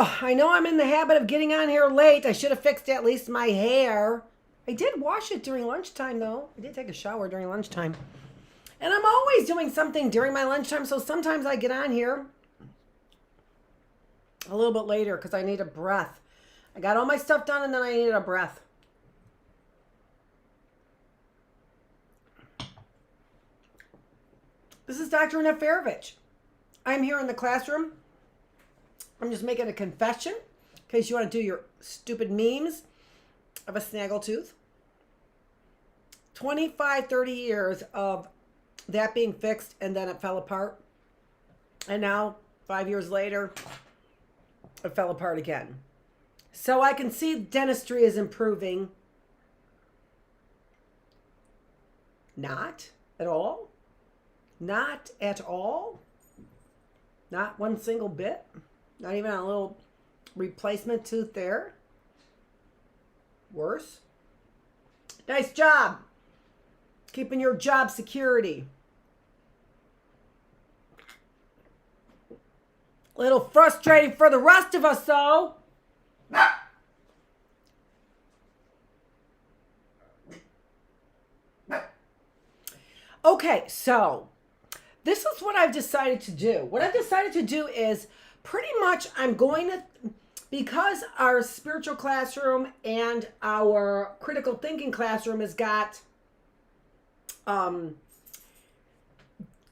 Oh, I know I'm in the habit of getting on here late. I should have fixed at least my hair. I did wash it during lunchtime, though. I did take a shower during lunchtime. And I'm always doing something during my lunchtime, so sometimes I get on here a little bit later because I need a breath. I got all my stuff done and then I needed a breath. This is Dr. Annette Feravich. I'm here in the classroom. I'm just making a confession in case you want to do your stupid memes of a snaggletooth. 25, 30 years of that being fixed and then it fell apart. And now, 5 years later, it fell apart again. So I can see dentistry is improving. Not at all. Not at all. Not one single bit. Not even a little replacement tooth there. Worse. Nice job. Keeping your job security. A little frustrating for the rest of us, though. Okay, so this is what I've decided to do. What I've decided to do is pretty much I'm going to, because our spiritual classroom and our critical thinking classroom has got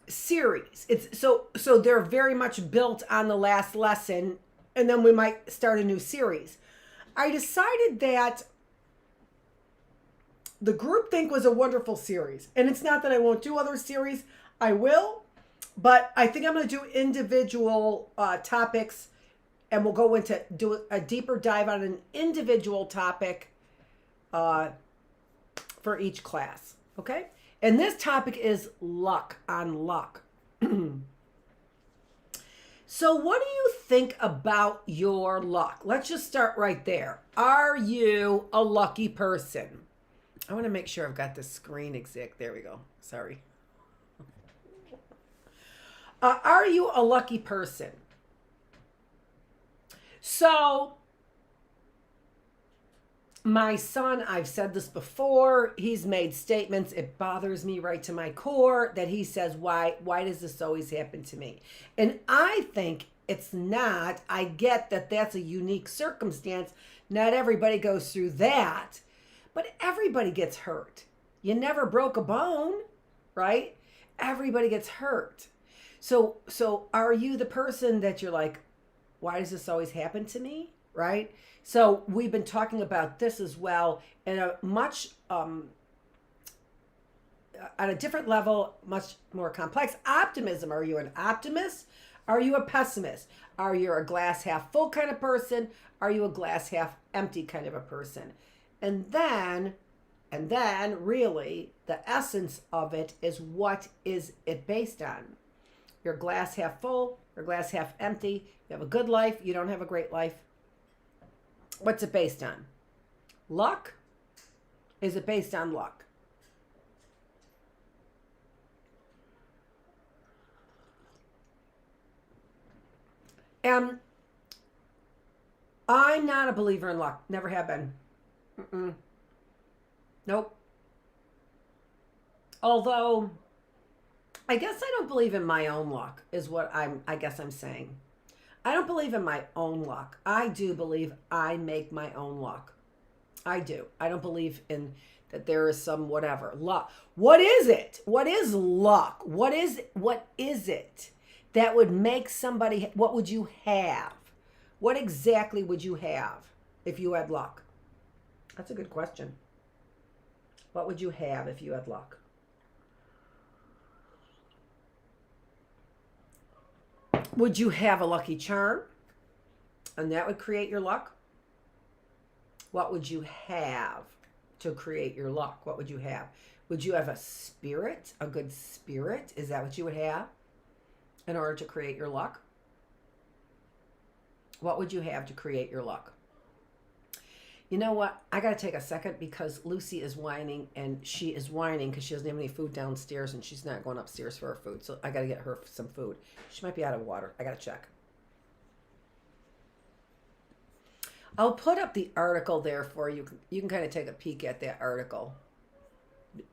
series. It's so they're very much built on the last lesson, and then we might start a new series. I decided that the groupthink was a wonderful series, and it's not that I won't do other series. I will, but I think I'm going to do individual topics, and we'll go into do a deeper dive on an individual topic for each class. Okay. And this topic is luck on luck. So what do you think about your luck? Let's just start right there. Are you a lucky person? I want to make sure I've got the screen exact. There we go. Sorry. Are you a lucky person? So my son, I've said this before, he's made statements, it bothers me right to my core, that he says, why does this always happen to me? And I think it's not. I get that that's a unique circumstance. Not everybody goes through that, but everybody gets hurt. You never broke a bone, right? Everybody gets hurt. So are you the person that you're like, why does this always happen to me, right? So we've been talking about this as well in a much, on a different level, much more complex. Optimism. Are you an optimist? Are you a pessimist? Are you a glass half full kind of person? Are you a glass half empty kind of a person? And then really the essence of it is, what is it based on? Your glass half full, your glass half empty. You have a good life, you don't have a great life. What's it based on? Luck? Is it based on luck? And I'm not a believer in luck. Never have been. Nope. Although, I guess I don't believe in my own luck, is what I guess I'm saying. I don't believe in my own luck. I do believe I make my own luck. I do. I don't believe in that there is some whatever luck. What is it? What is luck? What is it that would make somebody, what would you have? What exactly would you have if you had luck? That's a good question. What would you have if you had luck? Would you have a lucky charm? And that would create your luck? What would you have to create your luck? What would you have? Would you have a spirit, a good spirit? Is that what you would have in order to create your luck? What would you have to create your luck? You know what? I got to take a second because Lucy is whining, and she is whining because she doesn't have any food downstairs and she's not going upstairs for her food. So I got to get her some food. She might be out of water. I got to check. I'll put up the article there for you. You can kind of take a peek at that article,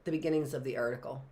the beginnings of the article.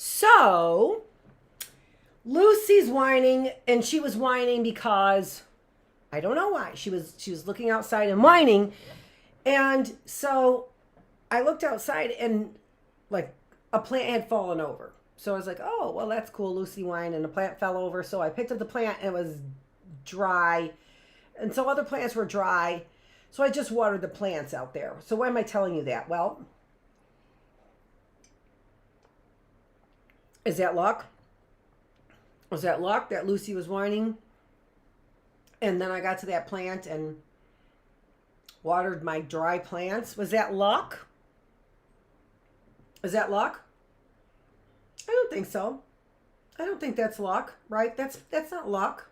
So Lucy's whining, and she was whining because I don't know why. She was looking outside and whining. And so I looked outside and like a plant had fallen over. So I was like, oh, well, that's cool. Lucy whined and the plant fell over. So I picked up the plant and it was dry. And so other plants were dry. So I just watered the plants out there. So why am I telling you that? Well, is that luck? Was that luck that Lucy was whining? And then I got to that plant and watered my dry plants. Was that luck? Is that luck? I don't think so. I don't think that's luck, right? That's not luck.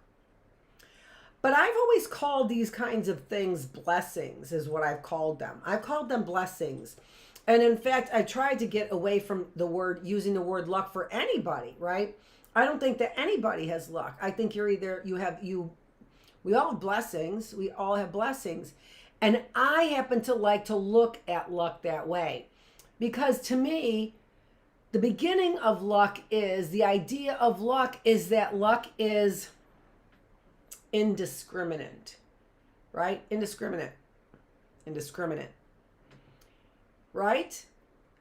But I've always called these kinds of things blessings, is what I've called them. I've called them blessings. And in fact, I tried to get away from using the word luck for anybody, right? I don't think that anybody has luck. I think we all have blessings. We all have blessings. And I happen to like to look at luck that way. Because to me, the beginning of luck is, the idea of luck is that luck is indiscriminate, right? Indiscriminate. Right?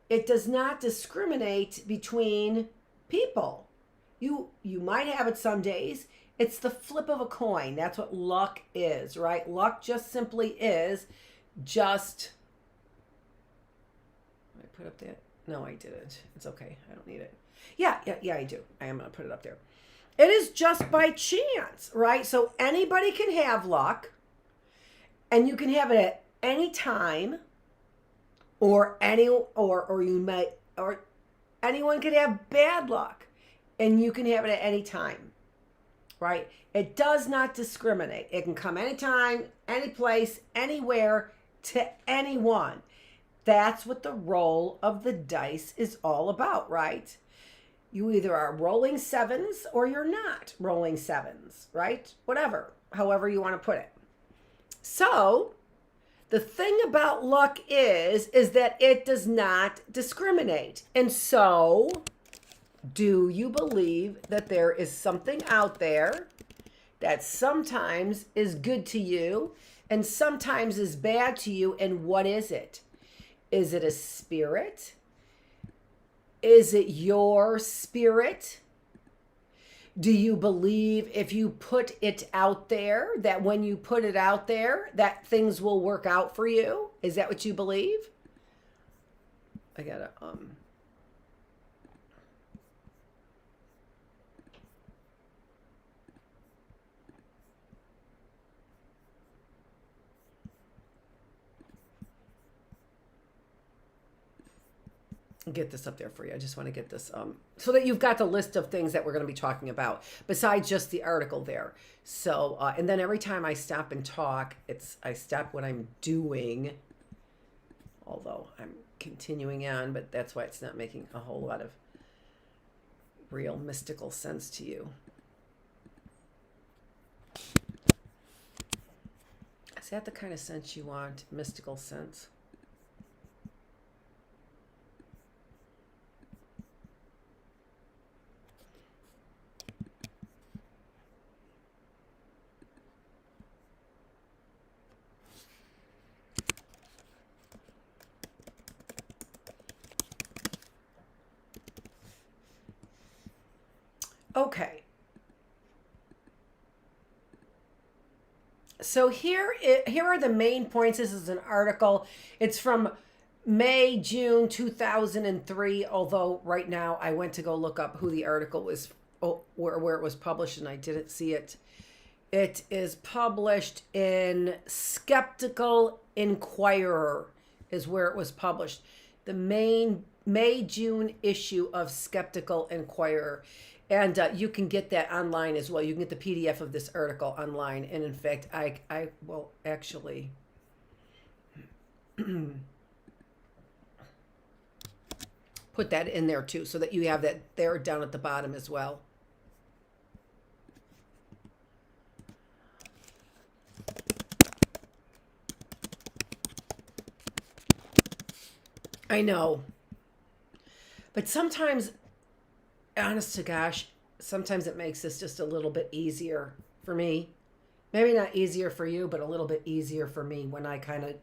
It does not discriminate between people. You might have it some days. It's the flip of a coin. That's what luck is, right? Luck just simply is just. Did I put up that? No, I didn't. It's okay. I don't need it. Yeah, I do. I am going to put it up there. It is just by chance, right? So anybody can have luck, and you can have it at any time. Or anyone could have bad luck, and you can have it at any time, right? It does not discriminate. It can come anytime, any place, anywhere, to anyone. That's what the roll of the dice is all about, right? You either are rolling sevens or you're not rolling sevens, right? Whatever, however you want to put it. So the thing about luck is that it does not discriminate. And so, do you believe that there is something out there that sometimes is good to you and sometimes is bad to you? And what is it? Is it a spirit? Is it your spirit? Do you believe if you put it out there, that when you put it out there, that things will work out for you? Is that what you believe? I gotta, get this up there for you. I just want to get this so that you've got the list of things that we're going to be talking about besides just the article there. So and then every time I stop and talk, I stop what I'm doing, although I'm continuing on, but that's why it's not making a whole lot of real mystical sense to you. Is that the kind of sense you want? Mystical sense? Okay. So here are the main points. This is an article. It's from May, June 2003, although right now I went to go look up who the article was, where it was published, and I didn't see it. It is published in Skeptical Inquirer is where it was published. The main May-June issue of Skeptical Inquirer. And you can get that online as well. You can get the PDF of this article online. And in fact, I will actually put that in there too, so that you have that there down at the bottom as well. I know. But sometimes, honest to gosh, sometimes it makes this just a little bit easier for me. Maybe not easier for you, but a little bit easier for me when I kind of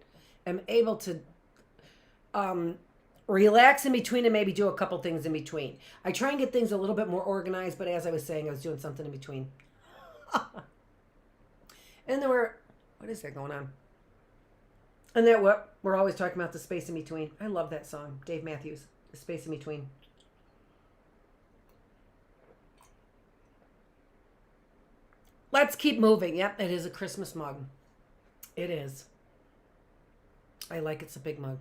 am able to relax in between and maybe do a couple things in between. I try and get things a little bit more organized, but as I was saying, I was doing something in between. And then what is that going on? And that what we're always talking about, the space in between. I love that song, Dave Matthews, The Space in Between. Let's keep moving. Yep, it is a Christmas mug. It is. I like it's a big mug.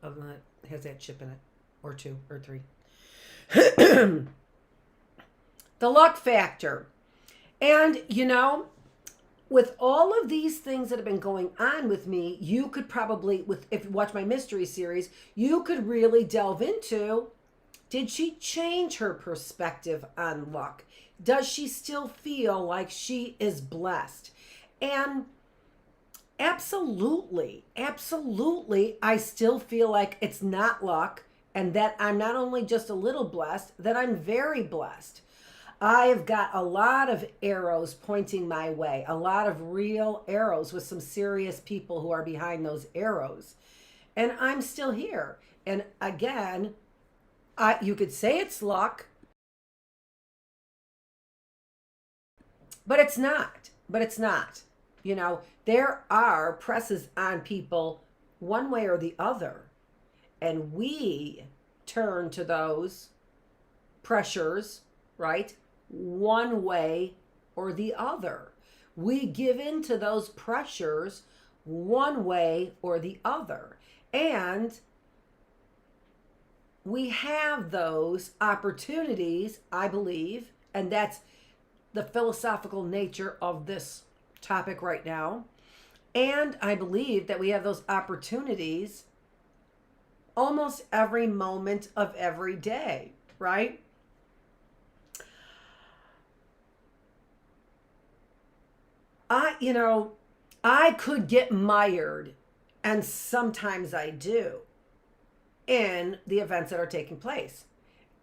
Other than that, it has that chip in it. Or 2 or 3. The luck factor. And, you know, with all of these things that have been going on with me, you could probably, if you watch my mystery series, you could really delve into, did she change her perspective on luck? Does she still feel like she is blessed? And absolutely, absolutely, I still feel like it's not luck, and that I'm not only just a little blessed, that I'm very blessed. I have got a lot of arrows pointing my way, a lot of real arrows with some serious people who are behind those arrows. And I'm still here. And again, you could say it's luck, but it's not. But it's not. You know, there are presses on people one way or the other. And we turn to those pressures, right? One way or the other. We give in to those pressures one way or the other. And we have those opportunities, I believe, and that's the philosophical nature of this topic right now. And I believe that we have those opportunities almost every moment of every day, right? I could get mired, and sometimes I do, in the events that are taking place.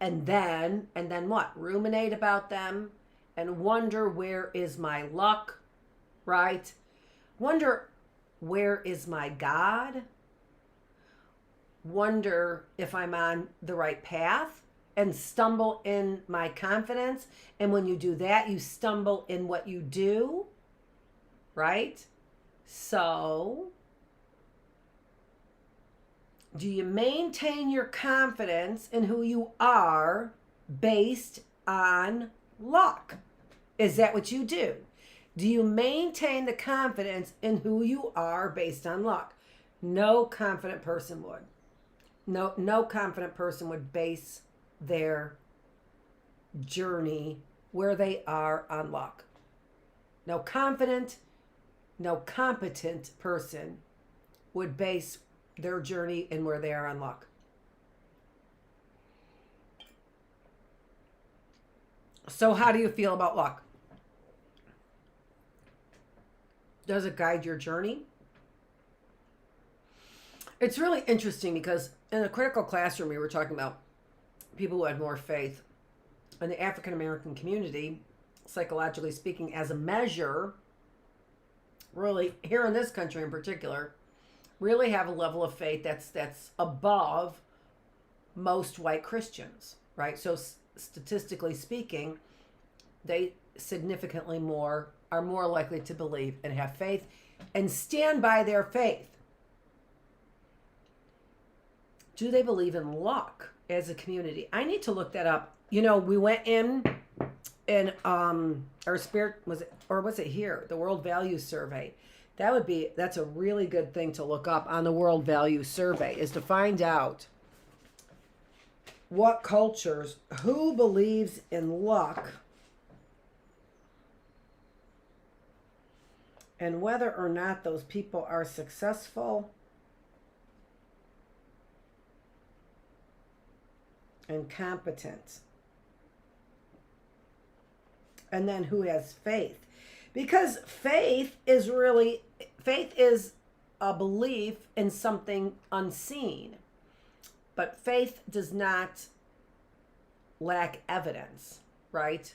And then what? Ruminate about them and wonder, where is my luck, right? Wonder, where is my God? Wonder if I'm on the right path, and stumble in my confidence. And when you do that, you stumble in what you do, right? So, do you maintain your confidence in who you are based on luck? Is that what you do? Do you maintain the confidence in who you are based on luck? No confident person would. No confident person would base their journey where they are on luck. No confident, no competent person would base their journey and where they are on luck. So how do you feel about luck? Does it guide your journey? It's really interesting because in a critical classroom, we were talking about people who had more faith. In the African American community, psychologically speaking, as a measure, really here in this country in particular, really have a level of faith that's above most white Christians, right? So statistically speaking, they significantly are more likely to believe and have faith and stand by their faith. Do they believe in luck as a community? I need to look that up. You know, we went in our spirit, was it here? The World Values Survey. That's a really good thing to look up on the World Values Survey, is to find out what cultures, who believes in luck, and whether or not those people are successful and competent. And then who has faith. Because faith is a belief in something unseen. But faith does not lack evidence, right?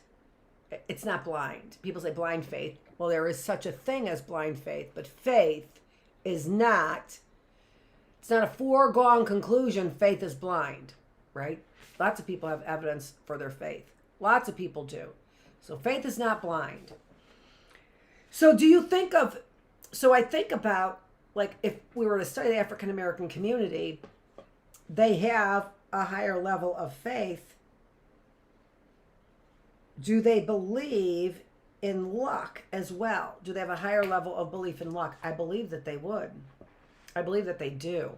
It's not blind. People say blind faith. Well, there is such a thing as blind faith, but faith is not, it's not a foregone conclusion faith is blind, right? Lots of people have evidence for their faith. Lots of people do. So faith is not blind. So I think about, like, if we were to study the African American community, they have a higher level of faith. Do they believe in luck as well? Do they have a higher level of belief in luck? I believe that they would. I believe that they do.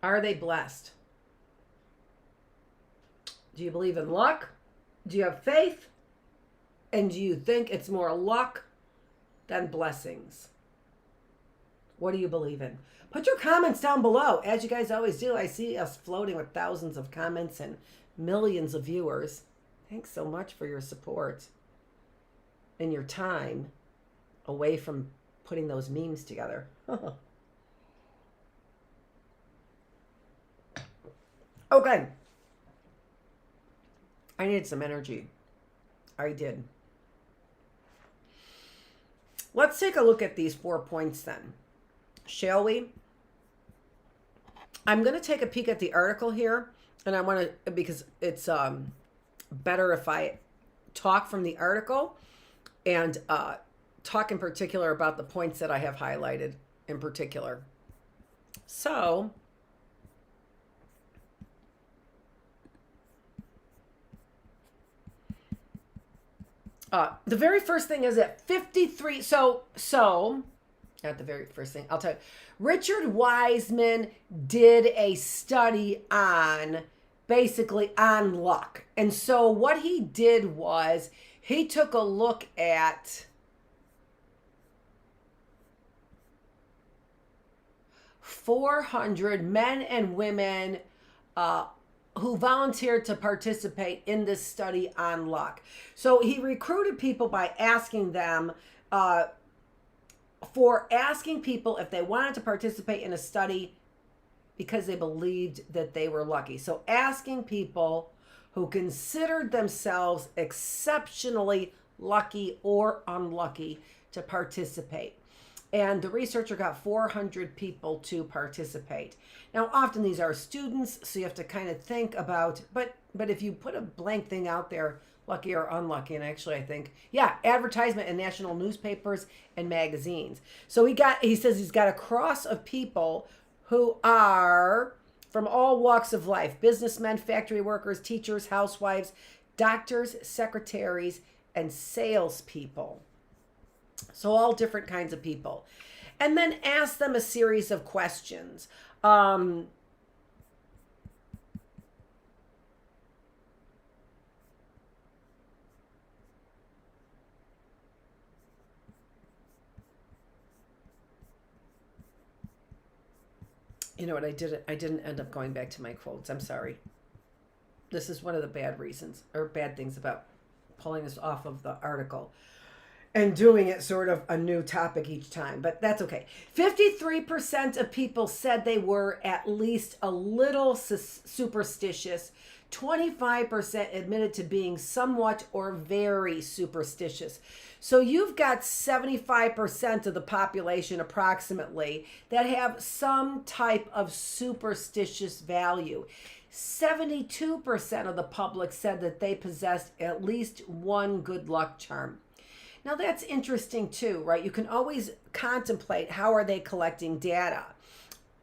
Are they blessed? Do you believe in luck? Do you have faith? And do you think it's more luck than blessings? What do you believe in? Put your comments down below, as you guys always do. I see us floating with thousands of comments and millions of viewers. Thanks so much for your support and your time away from putting those memes together. Okay. I needed some energy. I did. Let's take a look at these 4 points then, shall we? I'm going to take a peek at the article here, and I want to, because it's better if I talk from the article and talk in particular about the points that I have highlighted in particular. So, the very first thing is that 53, so, not the very first thing, I'll tell you. Richard Wiseman did a study on, basically on luck. And so what he did was, he took a look at 400 men and women who volunteered to participate in this study on luck. So he recruited people by asking them, if they wanted to participate in a study because they believed that they were lucky. So asking people who considered themselves exceptionally lucky or unlucky to participate. And the researcher got 400 people to participate. Now, often these are students, so you have to kind of think about, but if you put a blank thing out there, lucky or unlucky, and actually I think, yeah, advertisement in national newspapers and magazines. So he says he's got a cross of people who are from all walks of life: businessmen, factory workers, teachers, housewives, doctors, secretaries, and salespeople. So all different kinds of people. And then ask them a series of questions. You know what, I didn't end up going back to my quotes. I'm sorry. This is one of the bad reasons, or bad things about pulling this off of the article and doing it sort of a new topic each time, but that's okay. 53% of people said they were at least a little superstitious. 25% admitted to being somewhat or very superstitious. So you've got 75% of the population approximately that have some type of superstitious value. 72% of the public said that they possessed at least one good luck charm. Now that's interesting too, right? You can always contemplate, how are they collecting data?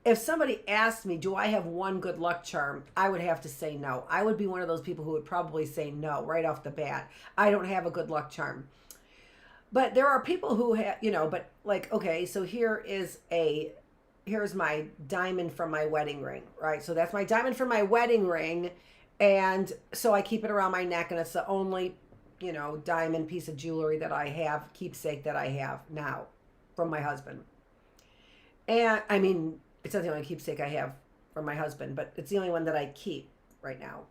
If somebody asked me, do I have one good luck charm? I would have to say no. I would be one of those people who would probably say no right off the bat. I don't have a good luck charm. But there are people who have, but like, okay, so here's my diamond from my wedding ring, right? So that's my diamond from my wedding ring. And so I keep it around my neck, and it's the only diamond piece of jewelry that I have, keepsake that I have now from my husband. And I mean, it's not the only keepsake I have from my husband, but it's the only one that I keep right now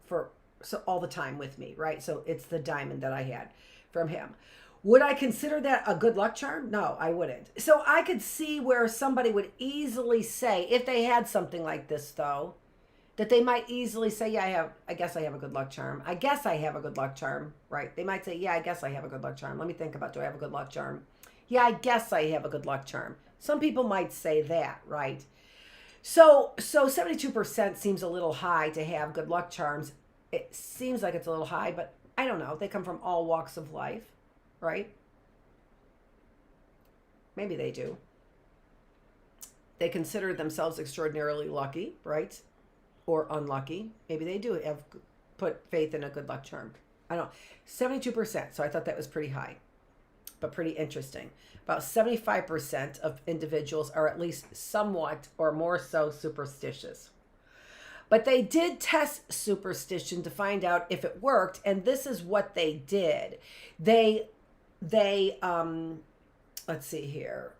so all the time with me, right? So it's the diamond that I had from him. Would I consider that a good luck charm? No, I wouldn't. So I could see where somebody would easily say, if they had something like this though, that they might easily say, yeah, I guess I have a good luck charm. I guess I have a good luck charm, right? They might say, yeah, I guess I have a good luck charm. Let me think about, do I have a good luck charm? Yeah, I guess I have a good luck charm. Some people might say that, right? So 72% seems a little high to have good luck charms. It seems like it's a little high, but I don't know. They come from all walks of life, right? Maybe they do. They consider themselves extraordinarily lucky, right? Or unlucky. Maybe they do have put faith in a good luck charm. I don't know. 72%. So I thought that was pretty high, but pretty interesting. About 75% of individuals are at least somewhat or more so superstitious. But they did test superstition to find out if it worked, and this is what they did. They let's see here.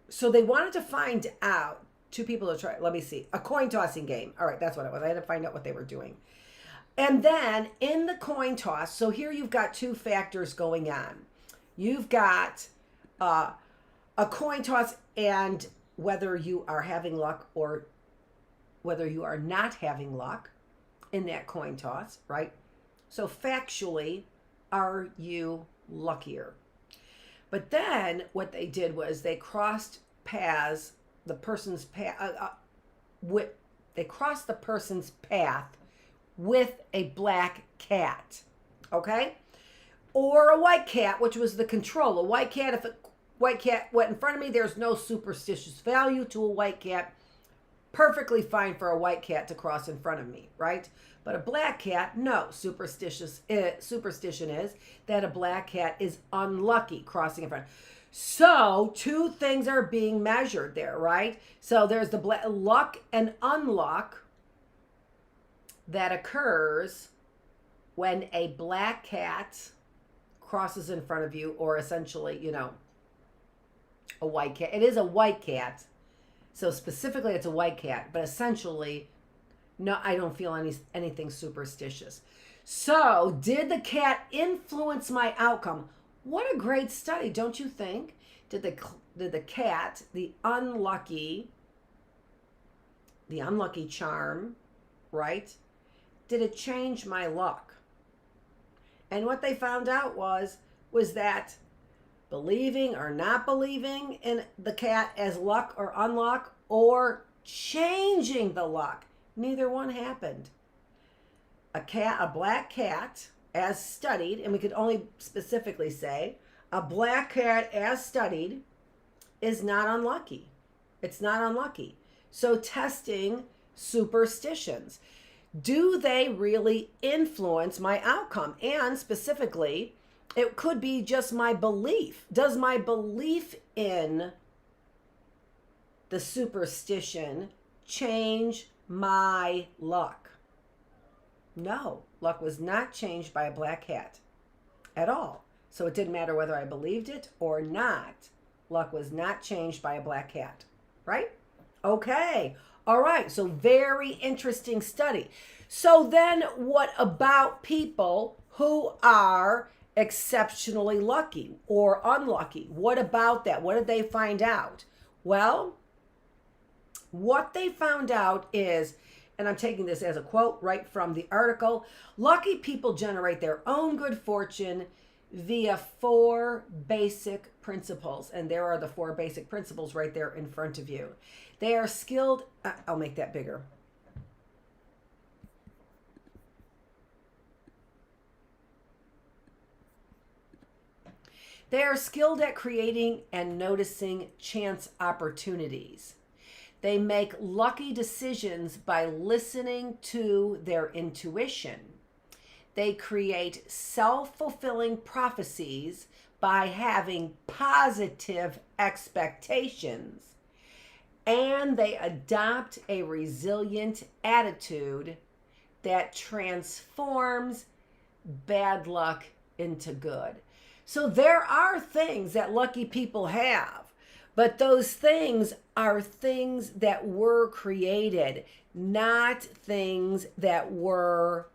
So they wanted to find out, two people to try, let me see, a coin tossing game. All right, that's what it was. I had to find out what they were doing. And then in the coin toss, so here you've got two factors going on. You've got a coin toss, and whether you are having luck or whether you are not having luck in that coin toss, right? So factually, are you luckier? But then what they did was they crossed paths, the person's path, they crossed the person's path with a black cat, okay? Or a white cat, which was the control. A white cat, if a white cat went in front of me, there's no superstitious value to a white cat. Perfectly fine for a white cat to cross in front of me, right? But a black cat, no. Superstition is that a black cat is unlucky crossing in front. So two things are being measured there, right? So there's the luck and unluck that occurs when a black cat crosses in front of you, or essentially, you know, a white cat. It is a white cat. So specifically it's a white cat, but essentially, no, I don't feel anything superstitious. So did the cat influence my outcome? What a great study, don't you think? Did the cat, the unlucky charm, right? Did it change my luck? And what they found out was that believing or not believing in the cat as luck or unluck, or changing the luck, neither one happened. A black cat, as studied, and we could only specifically say, a black cat as studied is not unlucky. It's not unlucky. So testing superstitions. Do they really influence my outcome? And specifically, it could be just my belief. Does my belief in the superstition change my luck? No, luck was not changed by a black cat at all. So it didn't matter whether I believed it or not. Luck was not changed by a black cat, right? Okay. All right. So very interesting study. So then what about people who are exceptionally lucky or unlucky? What about that? What did they find out? Well, what they found out is, and I'm taking this as a quote right from the article, lucky people generate their own good fortune via 4 basic principles. And there are the 4 basic principles right there in front of you. They are skilled, I'll make that bigger. They are skilled at creating and noticing chance opportunities. They make lucky decisions by listening to their intuition. They create self-fulfilling prophecies by having positive expectations. And they adopt a resilient attitude that transforms bad luck into good. So there are things that lucky people have, but those things are things that were created, not things that were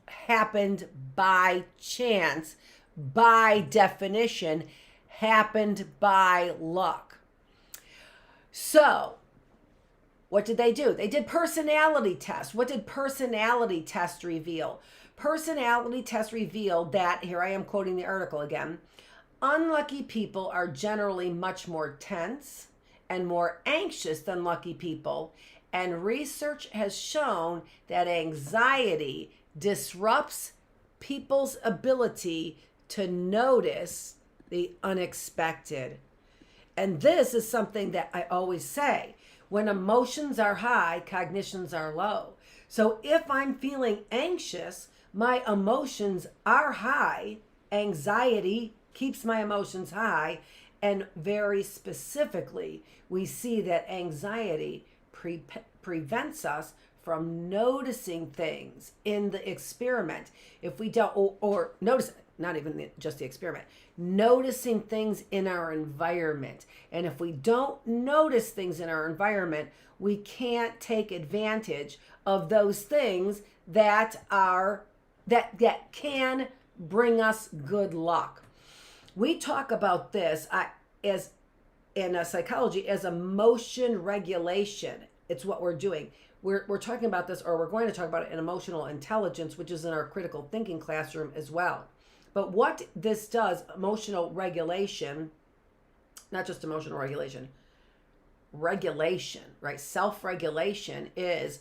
happened by chance, by definition, happened by luck. So what did they do? They did personality tests. What did personality test reveal? Personality tests revealed that, here I am quoting the article again, unlucky people are generally much more tense and more anxious than lucky people, and research has shown that anxiety disrupts people's ability to notice the unexpected. And this is something that I always say, when emotions are high, cognitions are low. So if I'm feeling anxious, my emotions are high, anxiety keeps my emotions high, And very specifically, we see that anxiety prevents us from noticing things in the experiment. If we don't, or notice, not even just the experiment, noticing things in our environment. And if we don't notice things in our environment, we can't take advantage of those things that can bring us good luck. We talk about this as in psychology as emotion regulation. It's what we're doing. We're talking about this, or we're going to talk about it in emotional intelligence, which is in our critical thinking classroom as well. But what this does, emotional regulation, not just emotional regulation, right? Self-regulation is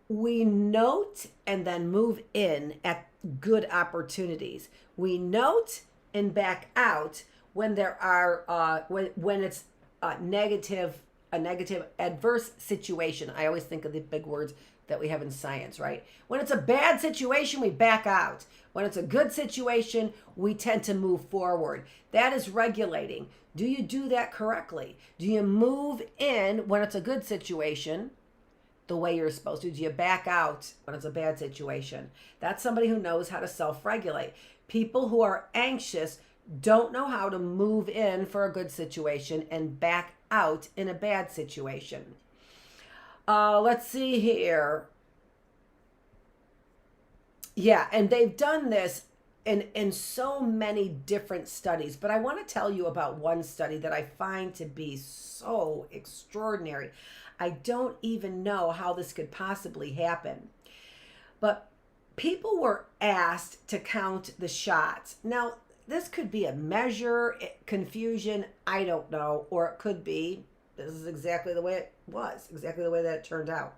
we note and then move in at good opportunities. We note and back out when there are when it's a negative adverse situation. I always think of the big words that we have in science, right? When it's a bad situation, we back out. When it's a good situation, we tend to move forward. That is regulating. Do you do that correctly? Do you move in when it's a good situation the way you're supposed to? Do you back out when it's a bad situation? That's somebody who knows how to self-regulate. People who are anxious don't know how to move in for a good situation and back out in a bad situation. Let's see here. Yeah, and they've done this in so many different studies, but I want to tell you about one study that I find to be so extraordinary. I don't even know how this could possibly happen. But people were asked to count the shots. Now, this could be a measure, confusion, I don't know, or it could be, this is exactly the way it was, exactly the way that it turned out.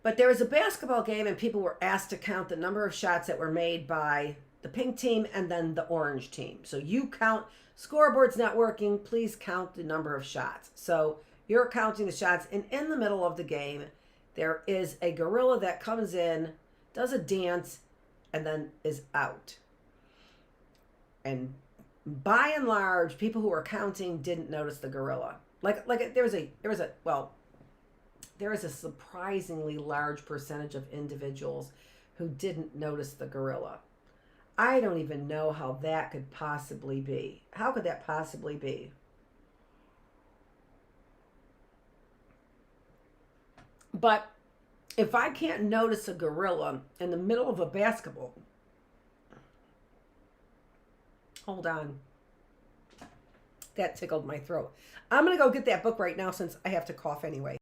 But there was a basketball game and people were asked to count the number of shots that were made by the pink team and then the orange team. So you count, scoreboard's not working, please count the number of shots. So you're counting the shots, and in the middle of the game, there is a gorilla that comes in, does a dance, and then is out. And by and large, people who were counting didn't notice the gorilla. There is a surprisingly large percentage of individuals who didn't notice the gorilla. I don't even know how that could possibly be. How could that possibly be? But if I can't notice a gorilla in the middle of a basketball, hold on. That tickled my throat. I'm going to go get that book right now since I have to cough anyway.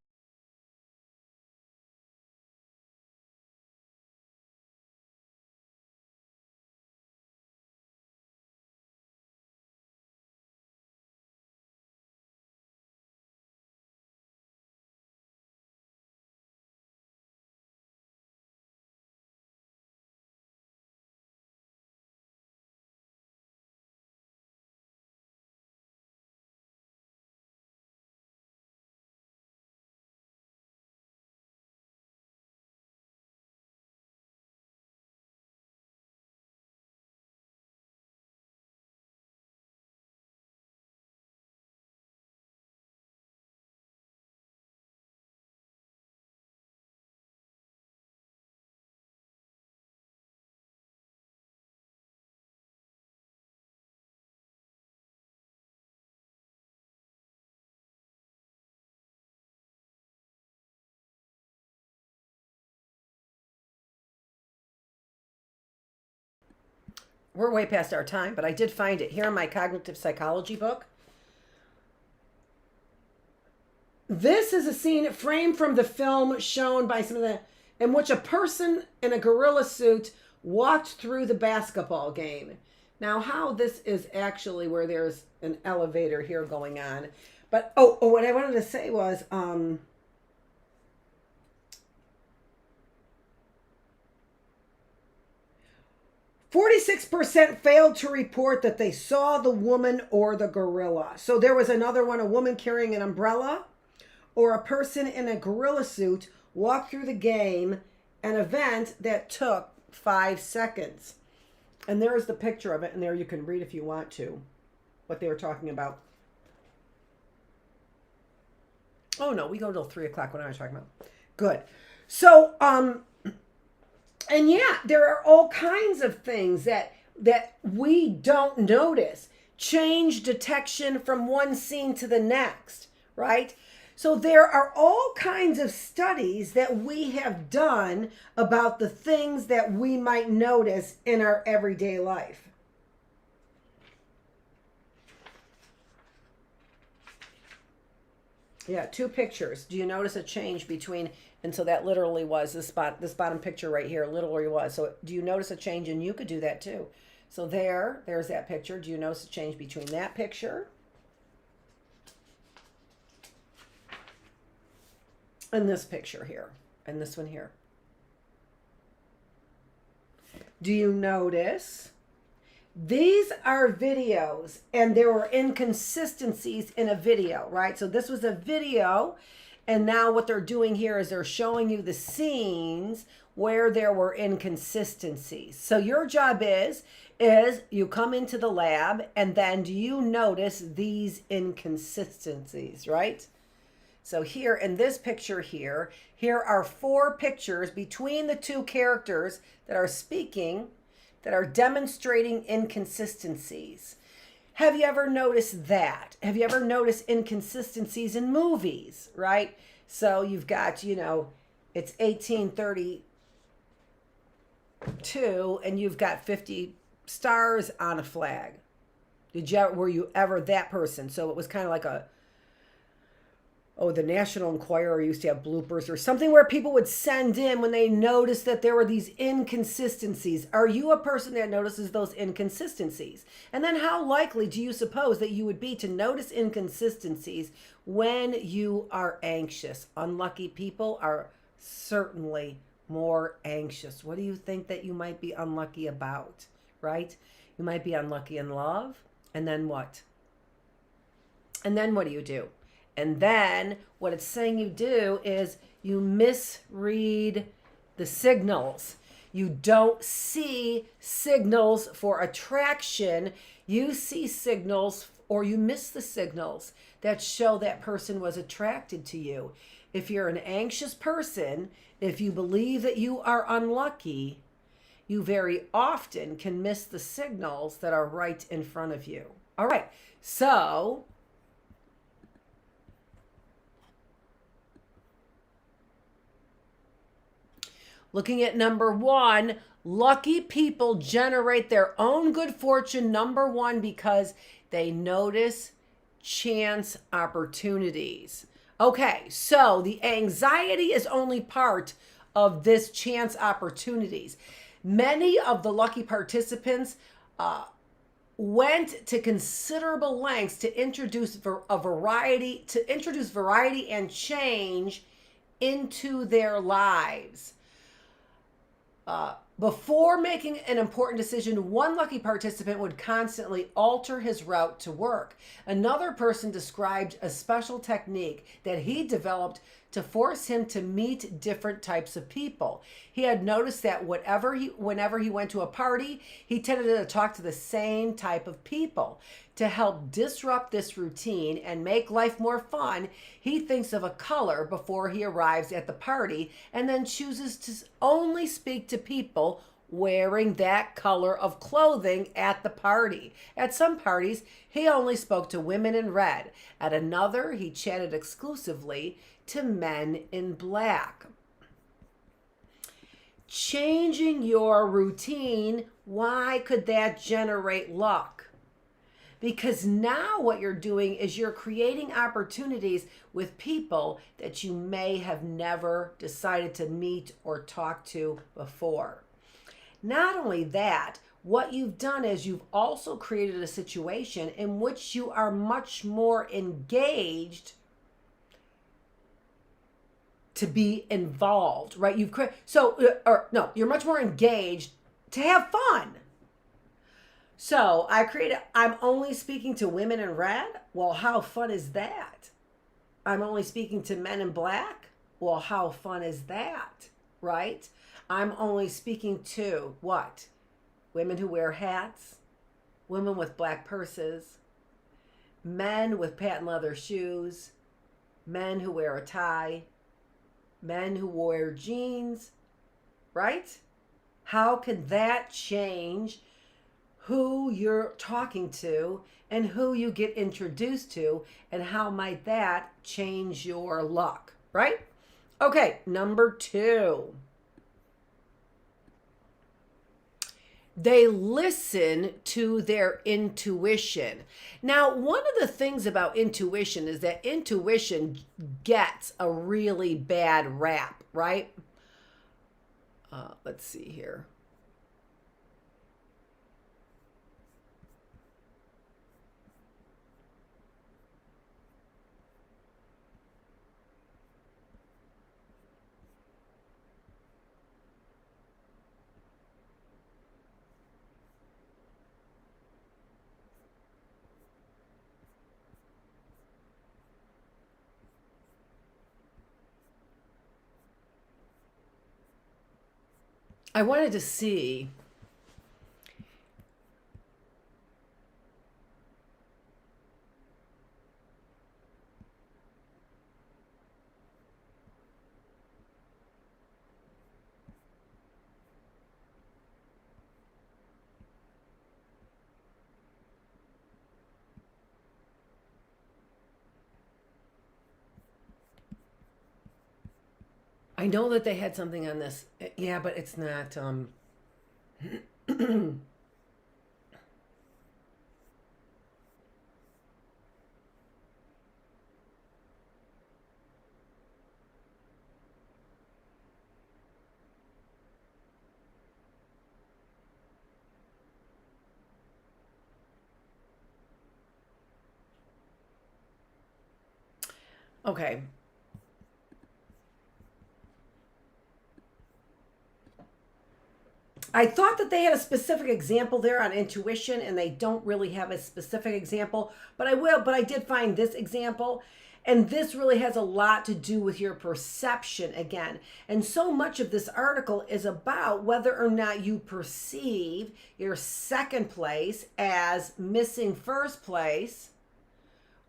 We're way past our time, but I did find it here in my cognitive psychology book. This is a scene framed from the film shown by in which a person in a gorilla suit walked through the basketball game. Now, how this is actually where there's an elevator here going on. But, what I wanted to say was, 46% failed to report that they saw the woman or the gorilla. So there was another one, a woman carrying an umbrella, or a person in a gorilla suit walked through the game, an event that took 5 seconds. And there is the picture of it, and there you can read if you want to what they were talking about. Oh no, we go till 3 o'clock. What am I talking about? Good. So, and yeah, there are all kinds of things that we don't notice. Change detection from one scene to the next, right? So there are all kinds of studies that we have done about the things that we might notice in our everyday life. Yeah, 2 pictures. Do you notice a change between, and so that literally was this bottom picture right here, literally was. So do you notice a change? And you could do that too. So there's that picture. Do you notice a change between that picture and this picture here and this one here? Do you notice? These are videos, and there were inconsistencies in a video, right? So this was a video, and now what they're doing here is they're showing you the scenes where there were inconsistencies. So your job is you come into the lab, and then do you notice these inconsistencies, right? So here in this picture here are 4 pictures between the 2 characters that are speaking that are demonstrating inconsistencies. Have you ever noticed that? Have you ever noticed inconsistencies in movies, right? So you've got, it's 1832 and you've got 50 stars on a flag. Were you ever that person? So it was kind of like the National Enquirer used to have bloopers or something where people would send in when they noticed that there were these inconsistencies. Are you a person that notices those inconsistencies? And then how likely do you suppose that you would be to notice inconsistencies when you are anxious? Unlucky people are certainly more anxious. What do you think that you might be unlucky about, right? You might be unlucky in love. And then what? And then what do you do? And then what it's saying you do is you misread the signals. You don't see signals for attraction. You see signals, or you miss the signals that show that person was attracted to you. If you're an anxious person, if you believe that you are unlucky, you very often can miss the signals that are right in front of you. All right, so looking at number 1, lucky people generate their own good fortune, number 1, because they notice chance opportunities. Okay, so the anxiety is only part of this chance opportunities. Many of the lucky participants went to considerable lengths to introduce variety and change into their lives. Before making an important decision, one lucky participant would constantly alter his route to work. Another person described a special technique that he developed to force him to meet different types of people. He had noticed that whenever he went to a party, he tended to talk to the same type of people. To help disrupt this routine and make life more fun, he thinks of a color before he arrives at the party and then chooses to only speak to people wearing that color of clothing at the party. At some parties, he only spoke to women in red. At another, he chatted exclusively to men in black. Changing your routine, why could that generate luck? Because now what you're doing is you're creating opportunities with people that you may have never decided to meet or talk to before. Not only that, what you've done is you've also created a situation in which you are much more engaged to be involved, right? You're much more engaged to have fun. So I'm only speaking to women in red. Well, how fun is that? I'm only speaking to men in black. Well, how fun is that, right? I'm only speaking to what? women who wear hats, women with black purses, men with patent leather shoes, men who wear a tie, men who wear jeans, right? How can that change who you're talking to and who you get introduced to, and how might that change your luck, right? Okay, number 2. They listen to their intuition. Now, one of the things about intuition is that intuition gets a really bad rap, right? Let's see here. I wanted to see. I know that they had something on this. Yeah, but it's not. Okay. I thought that they had a specific example there on intuition, and they don't really have a specific example, but I did find this example, and this really has a lot to do with your perception again. And so much of this article is about whether or not you perceive your second place as missing first place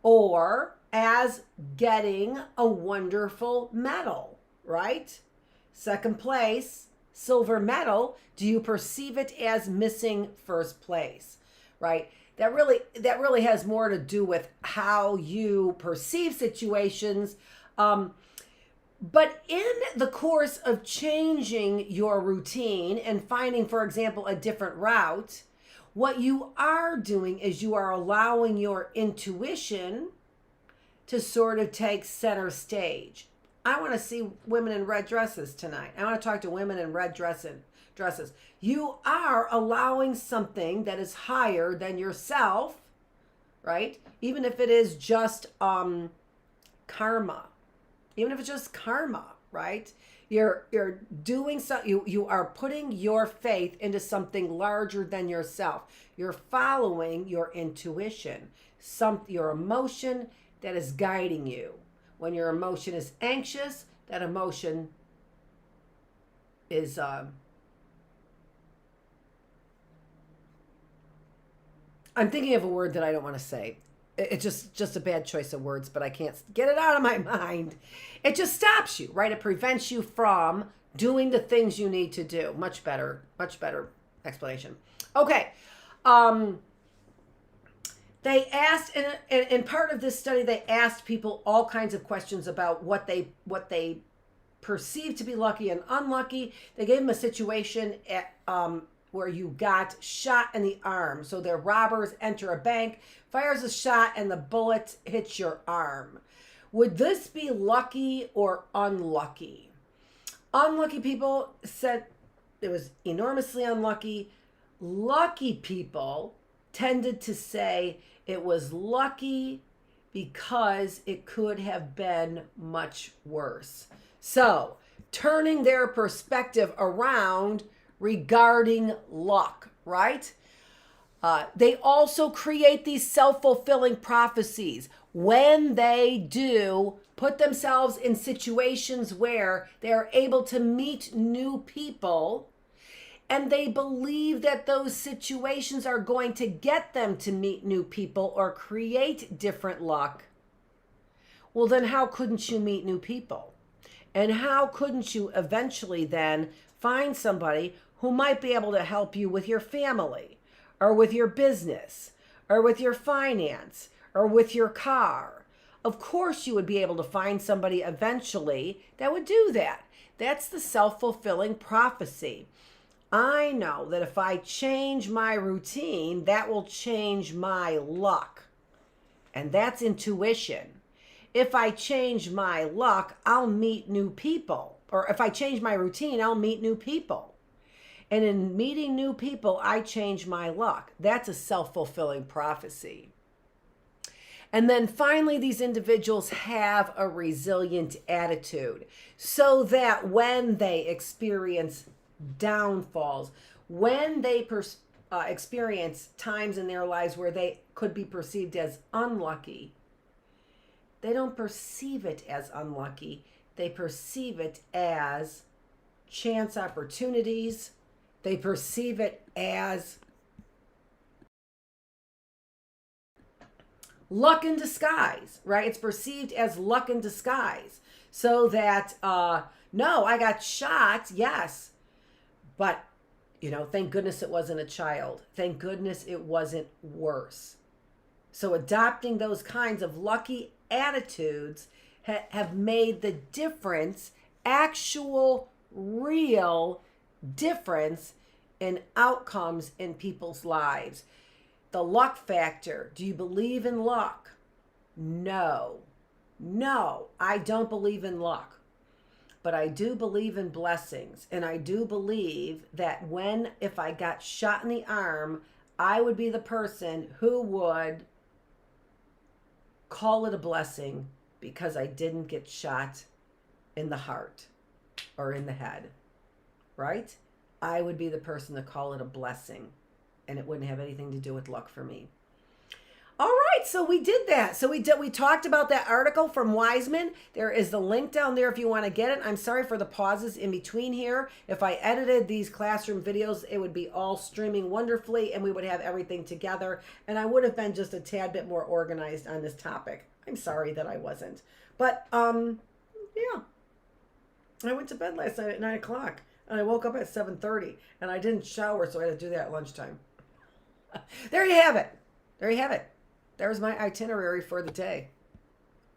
or as getting a wonderful medal, right? Second place, silver medal. Do you perceive it as missing first place, right? That really has more to do with how you perceive situations. But in the course of changing your routine and finding, for example, a different route, what you are doing is you are allowing your intuition to sort of take center stage. I want to see women in red dresses tonight. I want to talk to women in red dresses. You are allowing something that is higher than yourself, right? Even if it is just karma. Even if it's just karma, right? You're doing something. You are putting your faith into something larger than yourself. You're following your intuition, your emotion that is guiding you. When your emotion is anxious, that emotion is I'm thinking of a word that I don't want to say. It's just a bad choice of words, but I can't get it out of my mind. It just stops you, right? It prevents you from doing the things you need to do. Much better explanation. Okay. They asked, in part of this study, they asked people all kinds of questions about what they perceived to be lucky and unlucky. They gave them a situation where you got shot in the arm. So their robbers enter a bank, fires a shot, and the bullet hits your arm. Would this be lucky or unlucky? Unlucky people said it was enormously unlucky. Lucky people tended to say it was lucky because it could have been much worse. So, turning their perspective around regarding luck, right? They also create these self-fulfilling prophecies. When they do put themselves in situations where they are able to meet new people, and they believe that those situations are going to get them to meet new people or create different luck, well, then how couldn't you meet new people? And how couldn't you eventually then find somebody who might be able to help you with your family or with your business or with your finance or with your car? Of course, you would be able to find somebody eventually that would do that. That's the self-fulfilling prophecy. I know that if I change my routine, that will change my luck. And that's intuition. If I change my luck, I'll meet new people. Or if I change my routine, I'll meet new people. And in meeting new people, I change my luck. That's a self-fulfilling prophecy. And then finally, these individuals have a resilient attitude so that when they experience downfalls, when they experience times in their lives where they could be perceived as unlucky, they don't perceive it as unlucky. They perceive it as chance opportunities. They perceive it as luck in disguise, right? It's perceived as luck in disguise. So that, no, I got shot, yes. But, thank goodness it wasn't a child. Thank goodness it wasn't worse. So adopting those kinds of lucky attitudes have made the difference, actual, real difference in outcomes in people's lives. The luck factor. Do you believe in luck? No, I don't believe in luck. But I do believe in blessings. And I do believe that if I got shot in the arm, I would be the person who would call it a blessing because I didn't get shot in the heart or in the head, right? I would be the person to call it a blessing, and it wouldn't have anything to do with luck for me. All right, so we did that. So we talked about that article from Wiseman. There is the link down there if you want to get it. I'm sorry for the pauses in between here. If I edited these classroom videos, it would be all streaming wonderfully and we would have everything together. And I would have been just a tad bit more organized on this topic. I'm sorry that I wasn't. But, yeah. I went to bed last night at 9 o'clock and I woke up at 7:30 and I didn't shower, so I had to do that at lunchtime. There you have it. There you have it. There's my itinerary for the day.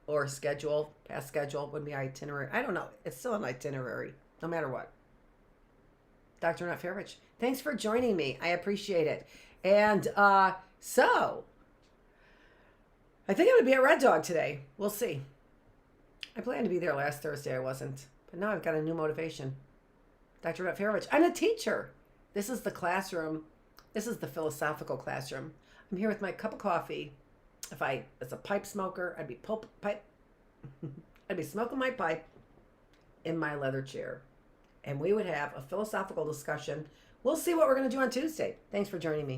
Or schedule. Past schedule would be itinerary. I don't know. It's still an itinerary, no matter what. Dr. Annette Feravich, thanks for joining me. I appreciate it. And so, I think I'm going to be at Red Dog today. We'll see. I planned to be there last Thursday. I wasn't. But now I've got a new motivation. Dr. Annette Feravich, I'm a teacher. This is the classroom. This is the philosophical classroom. I'm here with my cup of coffee. If I was a pipe smoker, I'd be I'd be smoking my pipe in my leather chair. And we would have a philosophical discussion. We'll see what we're going to do on Tuesday. Thanks for joining me.